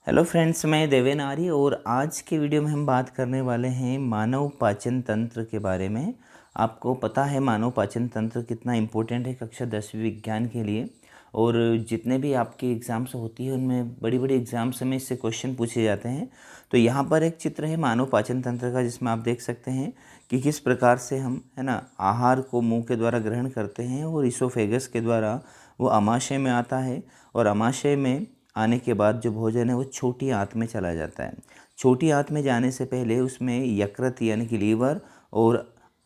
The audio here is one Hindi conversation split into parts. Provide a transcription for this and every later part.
हेलो फ्रेंड्स, मैं देवेन आर्य और आज के वीडियो में हम बात करने वाले हैं मानव पाचन तंत्र के बारे में। आपको पता है मानव पाचन तंत्र कितना इम्पोर्टेंट है कक्षा 10वीं विज्ञान के लिए। और जितने भी आपके एग्ज़ाम्स होती है उनमें बड़ी बड़ी एग्ज़ाम्स में इससे क्वेश्चन पूछे जाते हैं। तो यहाँ पर एक चित्र है मानव पाचन तंत्र का, जिसमें आप देख सकते हैं कि किस प्रकार से हम आहार को मुँह के द्वारा ग्रहण करते हैं और इसोफेगस के द्वारा वो अमाशय में आता है और अमाशय में आने के बाद जो भोजन है वो छोटी आंत में चला जाता है। छोटी आंत में जाने से पहले उसमें यकृत यानी कि लीवर और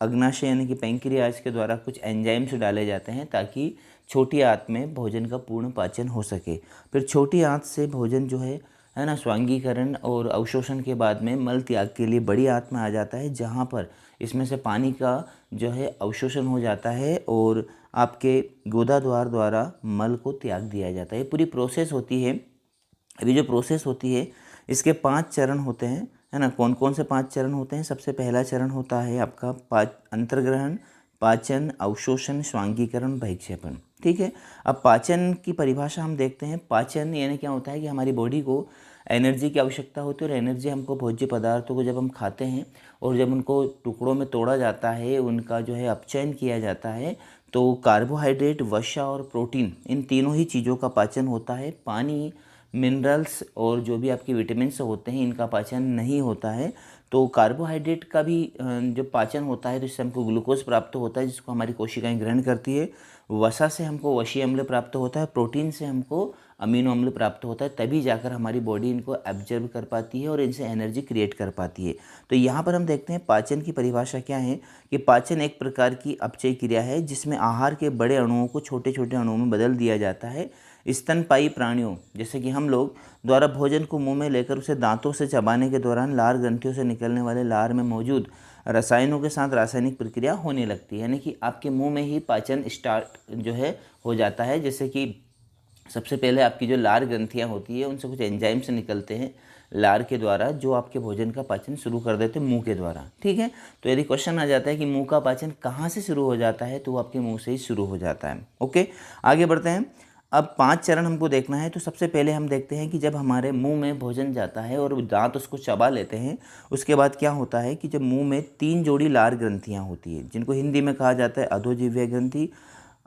अग्नाशय यानी कि पैंक्रियाज के द्वारा कुछ एंजाइम्स डाले जाते हैं ताकि छोटी आंत में भोजन का पूर्ण पाचन हो सके। फिर छोटी आंत से भोजन जो है ना स्वांगीकरण और अवशोषण के बाद में मल त्याग के लिए बड़ी आंत में आ जाता है, जहाँ पर इसमें से पानी का जो है अवशोषण हो जाता है और आपके गोदा द्वार द्वारा मल को त्याग दिया जाता है। पूरी प्रोसेस होती है। अभी जो प्रोसेस होती है इसके 5 चरण होते हैं, है ना। कौन कौन से 5 चरण होते हैं? सबसे पहला चरण होता है आपका अंतर्ग्रहण, पाचन, अवशोषण, स्वांगीकरण, बहिक्षेपण। ठीक है। अब पाचन की परिभाषा हम देखते हैं। पाचन यानी क्या होता है कि हमारी बॉडी को एनर्जी की आवश्यकता होती है और एनर्जी हमको भोज्य पदार्थों को जब हम खाते हैं और जब उनको टुकड़ों में तोड़ा जाता है, उनका जो है अपचयन किया जाता है, तो कार्बोहाइड्रेट, वसा और प्रोटीन, इन तीनों ही चीज़ों का पाचन होता है। पानी, मिनरल्स और जो भी आपके विटामिन्स होते हैं इनका पाचन नहीं होता है। तो कार्बोहाइड्रेट का भी जो पाचन होता है तो इससे हमको ग्लूकोज प्राप्त होता है जिसको हमारी कोशिकाएं ग्रहण करती है। वसा से हमको वशीय अम्ल प्राप्त होता है। प्रोटीन से हमको अमीनो अम्ल प्राप्त होता है, तभी जाकर हमारी बॉडी इनको एब्जर्व कर पाती है और इनसे एनर्जी क्रिएट कर पाती है। तो यहाँ पर हम देखते हैं पाचन की परिभाषा क्या है कि पाचन एक प्रकार की अपचय क्रिया है जिसमें आहार के बड़े अणुओं को छोटे छोटे अणुओं में बदल दिया जाता है। स्तनपायी प्राणियों जैसे कि हम लोग द्वारा भोजन को मुंह में लेकर उसे दांतों से चबाने के दौरान लार ग्रंथियों से निकलने वाले लार में मौजूद रसायनों के साथ रासायनिक प्रक्रिया होने लगती है, यानी कि आपके मुंह में ही पाचन स्टार्ट जो है हो जाता है। जैसे कि सबसे पहले आपकी जो लार ग्रंथियां होती है उनसे कुछ एंजाइम्स निकलते हैं लार के द्वारा, जो आपके भोजन का पाचन शुरू कर देते हैं मुंह के द्वारा। ठीक है। तो यदि क्वेश्चन आ जाता है कि मुंह का पाचन कहाँ से शुरू हो जाता है, तो वो आपके मुंह से ही शुरू हो जाता है। ओके, आगे बढ़ते हैं। अब 5 चरण हमको देखना है। तो सबसे पहले हम देखते हैं कि जब हमारे मुंह में भोजन जाता है और दांत उसको चबा लेते हैं, उसके बाद क्या होता है कि जब मुंह में 3 जोड़ी लार ग्रंथियां होती है, जिनको हिंदी में कहा जाता है अधोजिह्वा ग्रंथि,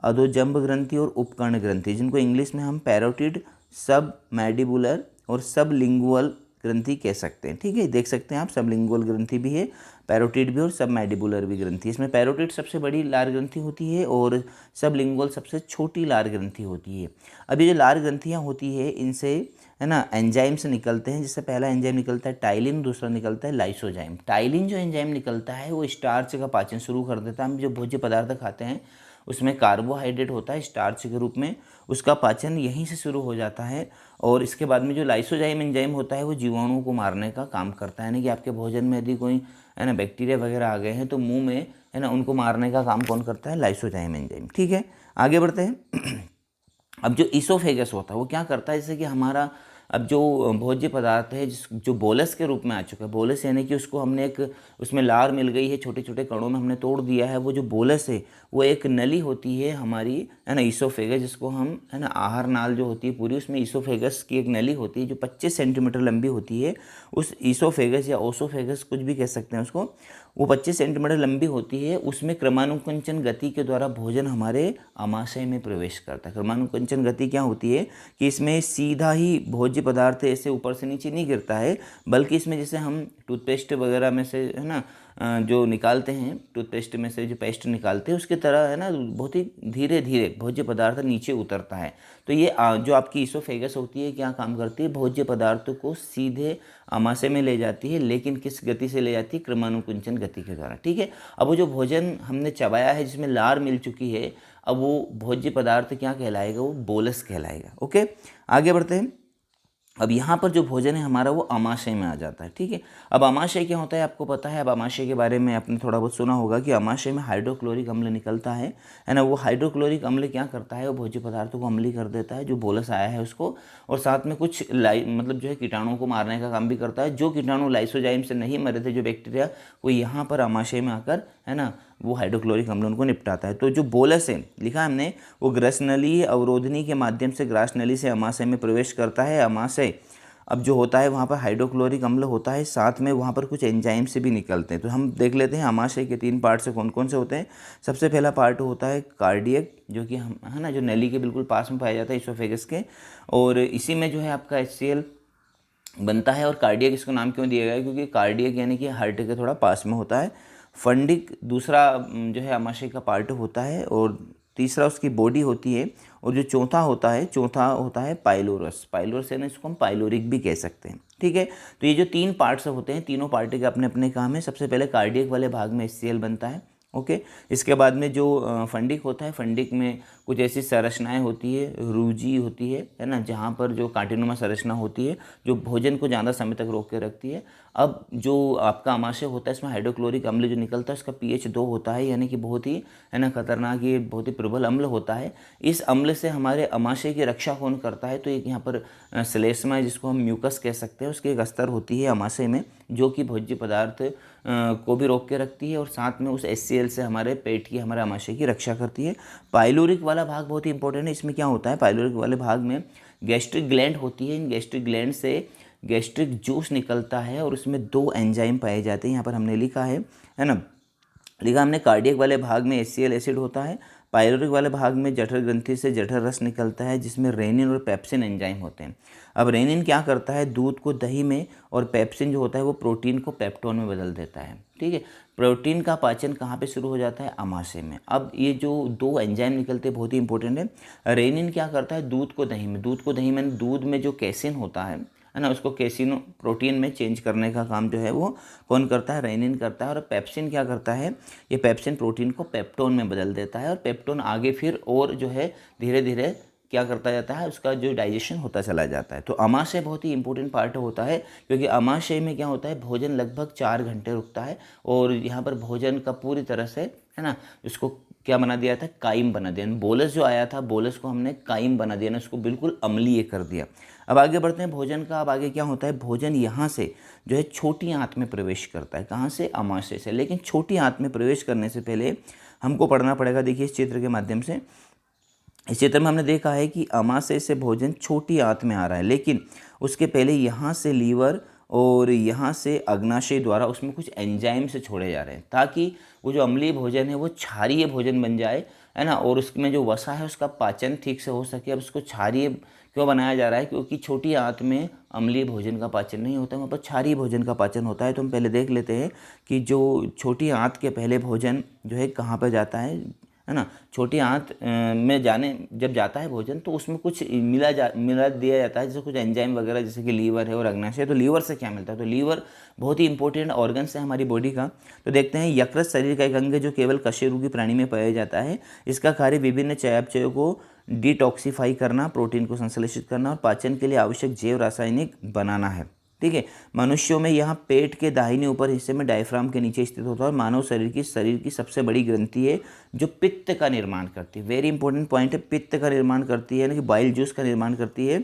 अधोजंब ग्रंथि और उपकर्ण ग्रंथि, जिनको इंग्लिश में हम पैरोटिड, सब मैंडिबुलर और सब लिंगुअल ग्रंथि कह सकते हैं। ठीक है, देख सकते हैं आप, सब लिंगुअल ग्रंथि भी है, पैरोटिड भी और सब मैंडिबुलर भी ग्रंथि। इसमें पैरोटिड सबसे बड़ी लार ग्रंथि होती है और सब लिंगुअल सबसे छोटी लार ग्रंथि होती है। अब ये जो लार ग्रंथियाँ होती है इनसे है ना एंजाइम्स निकलते हैं, जिससे पहला एंजाइम निकलता है टाइलिन, दूसरा निकलता है लाइसोजाइम। टाइलिन जो एंजाइम निकलता है वो स्टार्च का पाचन शुरू कर देता है। हम जो भोज्य पदार्थ खाते हैं उसमें कार्बोहाइड्रेट होता है स्टार्च के रूप में, उसका पाचन यहीं से शुरू हो जाता है। और इसके बाद में जो लाइसोजाइम एंजाइम होता है वो जीवाणुओं को मारने का काम करता है, यानी कि आपके भोजन में यदि कोई है ना बैक्टीरिया वगैरह आ गए हैं तो मुंह में है ना उनको मारने का काम कौन करता है? Lysozyme enzyme. ठीक है, आगे बढ़ते हैं। अब जो ईसोफेगस होता है वो क्या करता है, जैसे कि हमारा अब जो भोज्य पदार्थ है जो बोलस के रूप में आ चुका है, बोलस यानी कि उसको हमने एक उसमें लार मिल गई है, छोटे छोटे कणों में हमने तोड़ दिया है। वो जो बोलस है वो एक नली होती है हमारी, है ना ईसोफेगस, जिसको हम है ना आहार नाल जो होती है पूरी, उसमें ईसोफेगस की एक नली होती है जो 25 सेंटीमीटर लंबी होती है। उस ईसोफेगस या ओसोफेगस कुछ भी कह सकते हैं उसको, वो 25 सेंटीमीटर लंबी होती है। उसमें क्रमानुकुंचन गति के द्वारा भोजन हमारे आमाशय में प्रवेश करता है। क्रमानुकुंचन गति क्या होती है कि इसमें सीधा ही भोज्य पदार्थ ऐसे ऊपर से नीचे नहीं गिरता है, बल्कि इसमें जैसे हम टूथपेस्ट वगैरह में से है ना जो निकालते हैं, टूथपेस्ट में से जो पेस्ट निकालते हैं उसकी तरह है ना बहुत ही धीरे धीरे भोज्य पदार्थ नीचे उतरता है। तो ये जो आपकी ईसोफेगस होती है क्या काम करती है? भोज्य पदार्थों को सीधे आमाशय में ले जाती है, लेकिन किस गति से ले जाती है? क्रमानुकुंचन गति के द्वारा। ठीक है। अब वो जो भोजन हमने चबाया है जिसमें लार मिल चुकी है, अब वो भोज्य पदार्थ क्या कहलाएगा? वो बोलस कहलाएगा। ओके, आगे बढ़ते हैं। अब यहाँ पर जो भोजन है हमारा वो अमाशय में आ जाता है। ठीक है। अब अमाशय क्या होता है आपको पता है? अब अमाशय के बारे में आपने थोड़ा बहुत सुना होगा कि अमाशय में हाइड्रोक्लोरिक अम्ल निकलता है ना। वो हाइड्रोक्लोरिक अम्ल क्या करता है? वो भोज्य पदार्थों को अम्लीय कर देता है, जो बोलस आया है उसको, और साथ में कुछ मतलब जो है कीटाणुओं को मारने का काम भी करता है। जो कीटाणु लाइसोजाइम से नहीं मरे थे, जो बैक्टीरिया, वो यहाँ पर अमाशय में आकर है ना वो हाइड्रोक्लोरिक अम्ल उनको निपटाता है। तो जो बोलस है लिखा हमने, वो ग्रसनली अवरोधनी के माध्यम से ग्रास नली से अमाशय में प्रवेश करता है। अमाशय अब जो होता है वहाँ पर हाइड्रोक्लोरिक अम्ल होता है, साथ में वहाँ पर कुछ एंजाइम से भी निकलते हैं। तो हम देख लेते हैं आमाशय के 3 पार्ट से कौन कौन से होते हैं। सबसे पहला पार्ट होता है कार्डियक, जो कि हम है ना, जो नली के बिल्कुल पास में पाया जाता है इसोफेगस के, और इसी में जो है आपका HCl बनता है। और कार्डियक इसको नाम क्यों दिया गया है, क्योंकि कार्डियक यानी कि हार्ट के थोड़ा पास में होता है। फंडिक दूसरा जो है आमाशय का पार्ट होता है, और तीसरा उसकी बॉडी होती है, और जो चौथा होता है पाइलोरस। पाइलोरस है ना, इसको हम पाइलोरिक भी कह सकते हैं। ठीक है, तो ये जो 3 पार्ट्स होते हैं, तीनों पार्ट के अपने अपने काम है। सबसे पहले कार्डियक वाले भाग में HCl बनता है। ओके, इसके बाद में जो फंडिक होता है, फंडिक में कुछ ऐसी संरचनाएं होती है, रूजी होती है ना, जहाँ पर जो कांटिनुमा संरचना होती है जो भोजन को ज़्यादा समय तक रोक के रखती है। अब जो आपका आमाशय होता है, इसमें हाइड्रोक्लोरिक अम्ल जो निकलता है उसका pH 2 होता है, यानी कि बहुत ही है ना खतरनाक, ये बहुत ही प्रबल अम्ल होता है। इस अम्ल से हमारे आमाशय की रक्षा कौन करता है, तो एक यहाँ पर श्लेष्मा है, जिसको हम म्यूकस कह सकते हैं, उसकी एक अस्तर होती है आमाशय में, जो कि भोज्य पदार्थ को भी रोक के रखती है, और साथ में उस HCl से हमारे पेट की, हमारे आमाशय की रक्षा करती है। पाइलोरिक वाला भाग बहुत ही इंपॉर्टेंट है। इसमें क्या होता है, पाइलोरिक वाले भाग में गैस्ट्रिक ग्लैंड होती है। इन गैस्ट्रिक ग्लैंड से गैस्ट्रिक जूस निकलता है, और उसमें 2 एंजाइम पाए जाते हैं। यहाँ पर हमने लिखा है ना, लिखा हमने कार्डियक वाले भाग में HCl एसिड होता है, पाइलोरिक वाले भाग में जठर ग्रंथि से जठर रस निकलता है, जिसमें रेनिन और पेप्सिन एंजाइम होते हैं। अब रेनिन क्या करता है, दूध को दही में, और पेप्सिन जो होता है वो प्रोटीन को पेप्टोन में बदल देता है। ठीक है, प्रोटीन का पाचन कहाँ पे शुरू हो जाता है, आमाशय में। अब ये जो 2 एंजाइम निकलते हैं बहुत ही इंपॉर्टेंट है। रेनिन क्या करता है, दूध को दही में दूध में जो कैसिन होता है ना, उसको कैसिनो प्रोटीन में चेंज करने का काम जो है वो कौन करता है, रेनिन करता है। और पेप्सिन क्या करता है, ये पेप्सिन प्रोटीन को पेप्टोन में बदल देता है, और पेप्टोन आगे फिर और जो है धीरे धीरे क्या करता जाता है, उसका जो डाइजेशन होता चला जाता है। तो आमाशय बहुत ही इंपॉर्टेंट पार्ट होता है, क्योंकि आमाशय में क्या होता है, भोजन लगभग 4 घंटे रुकता है, और यहाँ पर भोजन का पूरी तरह से है ना, उसको क्या बना दिया था, काइम बना दिया। बोलस जो आया था, बोलस को हमने काइम बना दिया ना, उसको बिल्कुल अम्लीय कर दिया। अब आगे बढ़ते हैं भोजन का। अब आगे क्या होता है, भोजन यहाँ से जो है छोटी आंत में प्रवेश करता है। कहाँ से, आमाशय से। लेकिन छोटी आंत में प्रवेश करने से पहले हमको पढ़ना पड़ेगा। देखिए इस चित्र के माध्यम से, इस चित्र में हमने देखा है कि आमाशय से भोजन छोटी आंत में आ रहा है, लेकिन उसके पहले यहाँ से लीवर और यहाँ से अग्नाशय द्वारा उसमें कुछ एंजाइम से छोड़े जा रहे हैं, ताकि वो जो अम्लीय भोजन है वो क्षारीय भोजन बन जाए, है ना, और उसमें जो वसा है उसका पाचन ठीक से हो सके। अब उसको क्षारीय क्यों बनाया जा रहा है, क्योंकि छोटी आंत में अम्लीय भोजन का पाचन नहीं होता, वहाँ पर क्षारीय भोजन का पाचन होता है। तो हम पहले देख लेते हैं कि जो छोटी आंत के पहले भोजन जो है कहाँ पर जाता है ना। छोटी आंत में जब जाता है भोजन, तो उसमें कुछ मिला दिया जाता है, जैसे कुछ एंजाइम वगैरह, जैसे कि लीवर है और अग्नाशय। तो लीवर से क्या मिलता है, तो लीवर बहुत ही इंपॉर्टेंट ऑर्गन्स है हमारी बॉडी का। तो देखते हैं, यकृत शरीर का एक अंग है जो केवल कशेरुकी प्राणी में पाया जाता है। इसका कार्य विभिन्न चयापचयों को डिटॉक्सिफाई करना, प्रोटीन को संश्लेषित करना, और पाचन के लिए आवश्यक जैव रासायनिक बनाना है। ठीक है, मनुष्यों में यहाँ पेट के दाहिने ऊपर हिस्से में डायफ्राम के नीचे स्थित होता है, और मानव शरीर की सबसे बड़ी ग्रंथि है जो पित्त का निर्माण करती है। वेरी इंपॉर्टेंट पॉइंट है, पित्त का निर्माण करती है, यानी कि बाइल जूस का निर्माण करती है।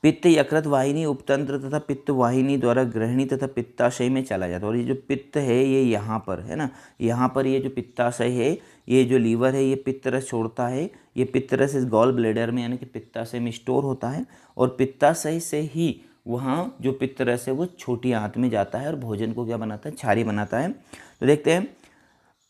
पित्त यकृत वाहिनी, उपतंत्र तथा पित्त वाहिनी द्वारा ग्रहणी तथा पित्ताशय में चला जाता है। और ये जो पित्त है ये यहाँ पर है ना, यहाँ पर ये जो पित्ताशय है, ये जो लीवर है, ये पित्त रस छोड़ता है। ये पित्त रस इस गॉल ब्लैडर में यानी कि पित्ताशय में स्टोर होता है, और पित्ताशय से ही वहाँ जो पित्त रस है वो छोटी आंत में जाता है, और भोजन को क्या बनाता है, क्षारीय बनाता है। तो देखते हैं,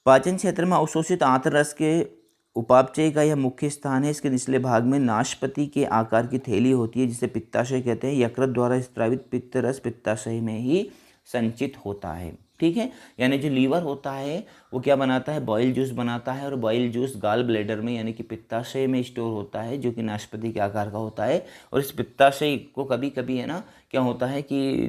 पाचन क्षेत्र में अवशोषित आंतररस के उपापचय का यह मुख्य स्थान है। इसके निचले भाग में नाशपति के आकार की थैली होती है, जिसे पित्ताशय कहते हैं। यकृत द्वारा स्त्रावित पित्त रस पित्ताशय में ही संचित होता है। ठीक है, यानी जो लीवर होता है वो क्या बनाता है, बॉयल जूस बनाता है, और बॉयल जूस गाल ब्लैडर में यानी कि पित्ताशय में स्टोर होता है, जो कि नाशपति के आकार का होता है। और इस पित्ताशय को कभी कभी है ना क्या होता है कि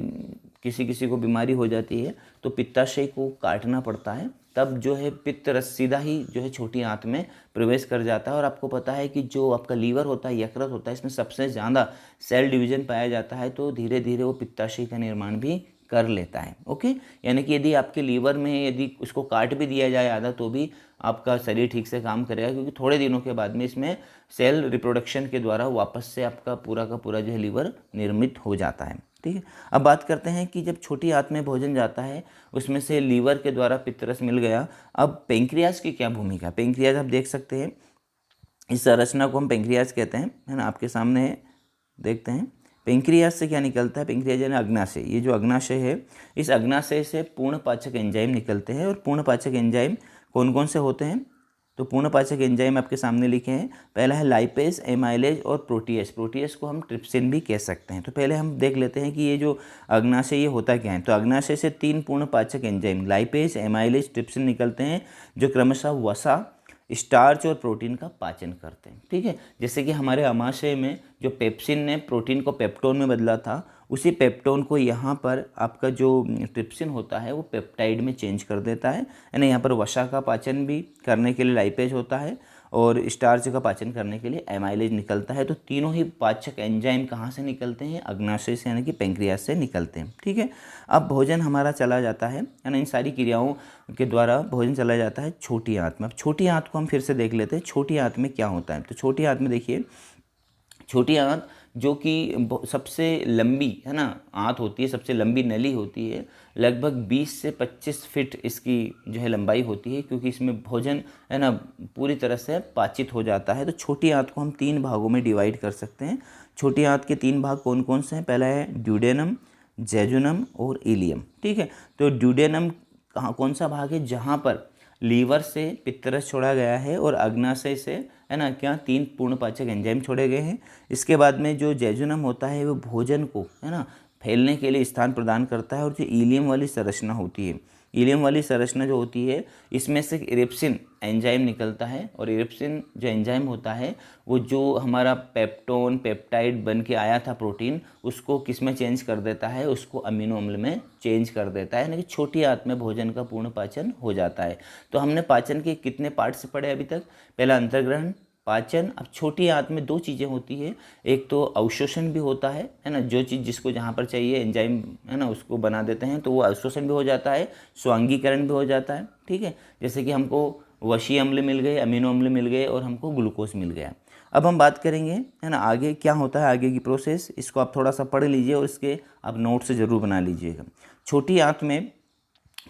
किसी किसी को बीमारी हो जाती है, तो पित्ताशय को काटना पड़ता है, तब जो है पित्त रस सीधा ही जो है छोटी आंत में प्रवेश कर जाता है। और आपको पता है कि जो आपका लीवर होता है, यकृत होता है, इसमें सबसे ज़्यादा सेल डिवीजन पाया जाता है, तो धीरे धीरे वो पित्ताशय का निर्माण भी कर लेता है। ओके, यानी कि यदि आपके लीवर में यदि उसको काट भी दिया जाए आधा, तो भी आपका शरीर ठीक से काम करेगा, क्योंकि थोड़े दिनों के बाद में इसमें सेल रिप्रोडक्शन के द्वारा वापस से आपका पूरा का पूरा जो है लीवर निर्मित हो जाता है। ठीक है, अब बात करते हैं कि जब छोटी आंत में भोजन जाता है, उसमें से लीवर के द्वारा पित्तरस मिल गया। अब पेंक्रियाज की क्या भूमिका, पेंक्रियाज आप देख सकते हैं, इस संरचना को हम पेंक्रियाज कहते हैं, है ना, आपके सामने है, देखते हैं। पेंक्रियाज से क्या निकलता है, पेंक्रियाज यानी अग्नाशय, ये जो अग्नाशय है इस अग्नाशय से पूर्णपाचक एंजाइम निकलते हैं। और पूर्णपाचक एंजाइम कौन कौन से होते हैं, तो पूर्णपाचक एंजाइम आपके सामने लिखे हैं। पहला है लाइपेज, एमाइलेज और प्रोटीएज। प्रोटीएज को हम ट्रिप्सिन भी कह सकते हैं। तो पहले हम देख लेते हैं कि ये जो अग्नाशय ये होता क्या है। तो अग्नाशय से 3 पूर्णपाचक एंजाइम लाइपेज, एमाइलेज, ट्रिप्सिन निकलते हैं जो क्रमशः वसा, स्टार्च और प्रोटीन का पाचन करते हैं। ठीक है, जैसे कि हमारे आमाशय में जो पेप्सिन ने प्रोटीन को पेप्टोन में बदला था, उसी पेप्टोन को यहाँ पर आपका जो ट्रिप्सिन होता है वो पेप्टाइड में चेंज कर देता है। यानी यहाँ पर वसा का पाचन भी करने के लिए लाइपेज होता है और स्टार्च का पाचन करने के लिए एमाइलेज निकलता है। तो तीनों ही पाचक एंजाइम कहाँ से निकलते हैं, अग्नाशय से यानी कि पेंक्रियाज से निकलते हैं। ठीक है, अब भोजन हमारा चला जाता है, यानी इन सारी क्रियाओं के द्वारा भोजन चला जाता है छोटी आंत में। अब छोटी आंत को हम फिर से देख लेते हैं, छोटी आंत में क्या होता है। तो छोटी आंत में देखिए, छोटी आंत जो कि सबसे लंबी है ना आंत होती है, सबसे लंबी नली होती है, लगभग 20 से 25 फीट इसकी जो है लंबाई होती है, क्योंकि इसमें भोजन है ना पूरी तरह से पाचित हो जाता है। तो छोटी आंत को हम 3 भागों में डिवाइड कर सकते हैं। छोटी आंत के 3 भाग कौन कौन से हैं, पहला है ड्यूडेनम, जेजुनम और इलियम। ठीक है, तो ड्यूडेनम कहाँ कौन सा भाग है, जहाँ पर लीवर से पित्तरस छोड़ा गया है और अग्नाशय से है ना क्या 3 पूर्णपाचक एंजाइम छोड़े गए हैं। इसके बाद में जो जेजुनम होता है वो भोजन को है ना फैलने के लिए स्थान प्रदान करता है। और जो इलियम वाली संरचना होती है, इलियम वाली संरचना जो होती है इसमें से इरिप्सिन एंजाइम निकलता है। और इरिप्सिन जो एंजाइम होता है वो जो हमारा पेप्टोन पेप्टाइड बन के आया था प्रोटीन, उसको किस में चेंज कर देता है, उसको अमीनो अम्ल में चेंज कर देता है। यानी कि छोटी आंत में भोजन का पूर्ण पाचन हो जाता है। तो हमने पाचन के कितने पार्ट्स पढ़े अभी तक, पहला अंतर्ग्रहण, पाचन। अब छोटी आंत में 2 चीज़ें होती है, एक तो अवशोषण भी होता है ना, जो चीज़ जिसको जहाँ पर चाहिए एंजाइम है ना उसको बना देते हैं, तो वो अवशोषण भी हो जाता है, स्वांगीकरण भी हो जाता है। ठीक है, जैसे कि हमको वशीय अम्ल मिल गए, अमीनो अम्ल मिल गए और हमको ग्लूकोज मिल गया। अब हम बात करेंगे है ना आगे क्या होता है, आगे की प्रोसेस, इसको आप थोड़ा सा पढ़ लीजिए और इसके आप नोट से ज़रूर बना लीजिएगा। छोटी आंत में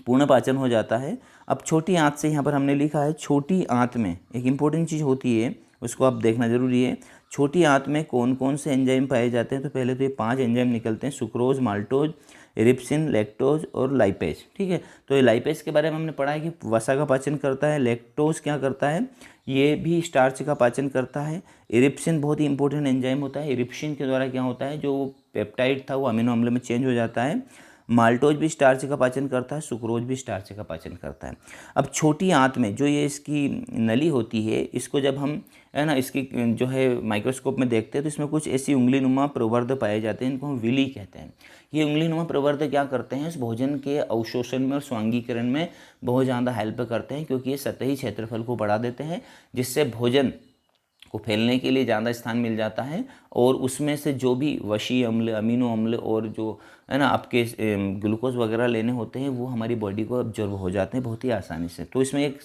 पूर्ण पाचन हो जाता है। अब छोटी आंत से यहाँ पर हमने लिखा है, छोटी आंत में एक इम्पोर्टेंट चीज़ होती है, उसको आप देखना जरूरी है। छोटी आंत में कौन कौन से एंजाइम पाए जाते हैं, तो पहले तो ये 5 एंजाइम निकलते हैं, सुक्रोज, माल्टोज, इरिप्सिन, लैक्टोज और लाइपेज। ठीक है, तो ये लाइपेज के बारे में हमने पढ़ा है कि वसा का पाचन करता है। लैक्टोज क्या करता है, ये भी स्टार्च का पाचन करता है। इरिप्सिन बहुत ही इंपॉर्टेंट एंजाइम होता है, इरिप्सिन के द्वारा क्या होता है, जो पेप्टाइड था वो अमीनो अम्ल में चेंज हो जाता है। माल्टोज भी स्टार्च का पाचन करता है, सुक्रोज भी स्टार्च का पाचन करता है। अब छोटी आंत में जो ये इसकी नली होती है, इसको जब हम है ना इसकी जो है माइक्रोस्कोप में देखते हैं तो इसमें कुछ ऐसी उंगली नुमा प्रवर्ध पाए जाते हैं, इनको हम विली कहते हैं। ये उंगली नुमा प्रवर्ध क्या करते हैं, इस भोजन के अवशोषण में और स्वांगीकरण में बहुत ज़्यादा हेल्प करते हैं, क्योंकि ये सतही क्षेत्रफल को बढ़ा देते हैं, जिससे भोजन को फैलने के लिए ज़्यादा स्थान मिल जाता है। और उसमें से जो भी वशीय अम्ल, अमीनो अम्ल और जो है ना आपके ग्लूकोज वगैरह लेने होते हैं वो हमारी बॉडी को ऑब्जर्व हो जाते हैं बहुत ही आसानी से। तो इसमें एक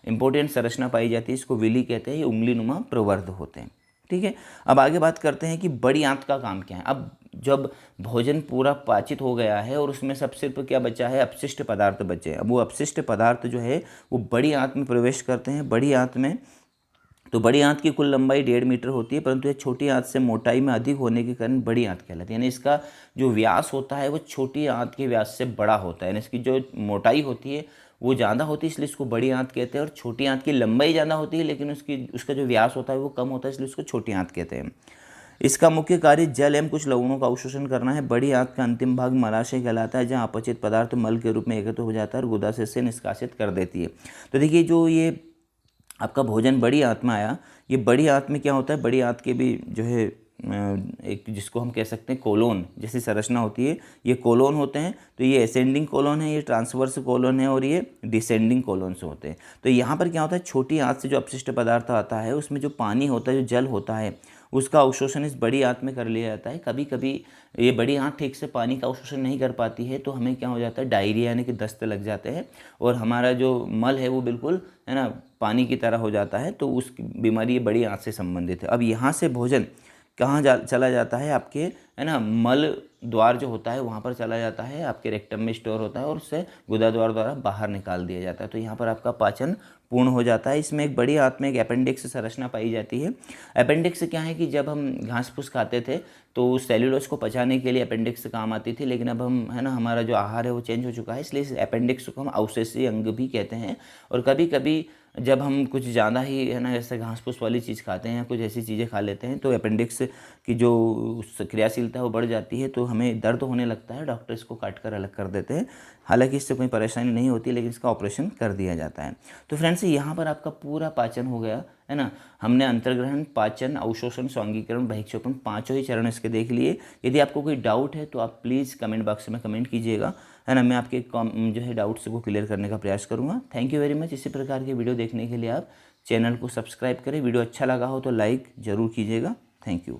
इम्पोर्टेंट संरचना पाई जाती है, इसको विली कहते हैं, ये उंगली नुमा प्रवर्ध होते हैं। ठीक है, अब आगे बात करते हैं कि बड़ी आंत का काम क्या है। अब जब भोजन पूरा पाचित हो गया है और उसमें सब सिर्फ क्या बचा है, अपशिष्ट पदार्थ बचे। अब वो अपशिष्ट पदार्थ जो है वो बड़ी आंत में प्रवेश करते हैं। बड़ी आंत में तो बड़ी आंत की कुल लंबाई 1.5 मीटर होती है, परंतु ये छोटी आंत से मोटाई में अधिक होने के कारण बड़ी आंत कहलाती है। यानी इसका जो व्यास होता है वो छोटी आंत के व्यास से बड़ा होता है, यानी इसकी जो मोटाई होती है वो ज़्यादा होती है, इसलिए इसको बड़ी आंत कहते हैं। और छोटी आंत की लंबाई ज़्यादा होती है लेकिन उसका जो व्यास होता है वो कम होता है, इसलिए उसको छोटी आंत कहते हैं। इसका मुख्य कार्य जल एवं कुछ लवणों का अवशोषण करना है। बड़ी आंत का अंतिम भाग मलाशय कहलाता है, जहाँ अपचित पदार्थ मल के रूप में एकत्र हो जाता है और गुदाशय से निष्कासित कर देती है। तो देखिए जो ये आपका भोजन बड़ी आंत में आया, ये बड़ी आंत में क्या होता है, बड़ी आंत के भी जो है एक जिसको हम कह सकते हैं कोलोन जैसी संरचना होती है, ये कोलोन होते हैं। तो ये असेंडिंग कोलोन है, ये ट्रांसवर्स कोलोन है और ये डिसेंडिंग कोलोन से होते हैं। तो यहाँ पर क्या होता है, छोटी आंत से जो अपशिष्ट पदार्थ आता है उसमें जो पानी होता है, जो जल होता है, उसका अवशोषण इस बड़ी आंत में कर लिया जाता है। कभी कभी ये बड़ी आंत ठीक से पानी का अवशोषण नहीं कर पाती है, तो हमें क्या हो जाता है, डायरिया यानी कि दस्त लग जाते हैं और हमारा जो मल है वो बिल्कुल है ना पानी की तरह हो जाता है। तो उस बीमारी ये बड़ी आंत से संबंधित है। अब यहाँ से भोजन कहाँ चला जाता है, आपके है ना मल द्वार जो होता है वहाँ पर चला जाता है, आपके रेक्टम में स्टोर होता है और उससे गुदा द्वार द्वारा बाहर निकाल दिया जाता है। तो यहाँ पर आपका पाचन पूर्ण हो जाता है। इसमें एक बड़ी आंत में एक अपेंडिक्स संरचना पाई जाती है। अपेंडिक्स क्या है कि जब हम घास फूस खाते थे तो सेल्यूलोज को पचाने के लिए अपेंडिक्स काम आती थी, लेकिन अब हम है ना हमारा जो आहार है वो चेंज हो चुका है, इसलिए इस अपेंडिक्स को हम अवशेषीय अंग भी कहते हैं। और कभी कभी जब हम कुछ ज़्यादा ही है ना जैसे घास फूस वाली चीज़ खाते हैं, कुछ ऐसी चीज़ें खा लेते हैं तो अपेंडिक्स की जो क्रियाशीलता है वो बढ़ जाती है, तो हमें दर्द होने लगता है। डॉक्टर इसको काट कर अलग कर देते हैं। हालांकि इससे कोई परेशानी नहीं होती, लेकिन इसका ऑपरेशन कर दिया जाता है। तो फ्रेंड्स यहाँ पर आपका पूरा पाचन हो गया है ना। हमने अंतर्ग्रहण, पाचन, अवशोषण, स्वांगीकरण, बहिक्षेपण पाँचों ही चरण इसके देख लिए। यदि आपको कोई डाउट है तो आप प्लीज़ कमेंट बॉक्स में कमेंट कीजिएगा, है ना। मैं आपके जो है डाउट्स को क्लियर करने का प्रयास करूँगा। Thank you very much. इसी प्रकार के वीडियो देखने के लिए आप चैनल को सब्सक्राइब करें। वीडियो अच्छा लगा हो तो लाइक ज़रूर कीजिएगा। Thank you.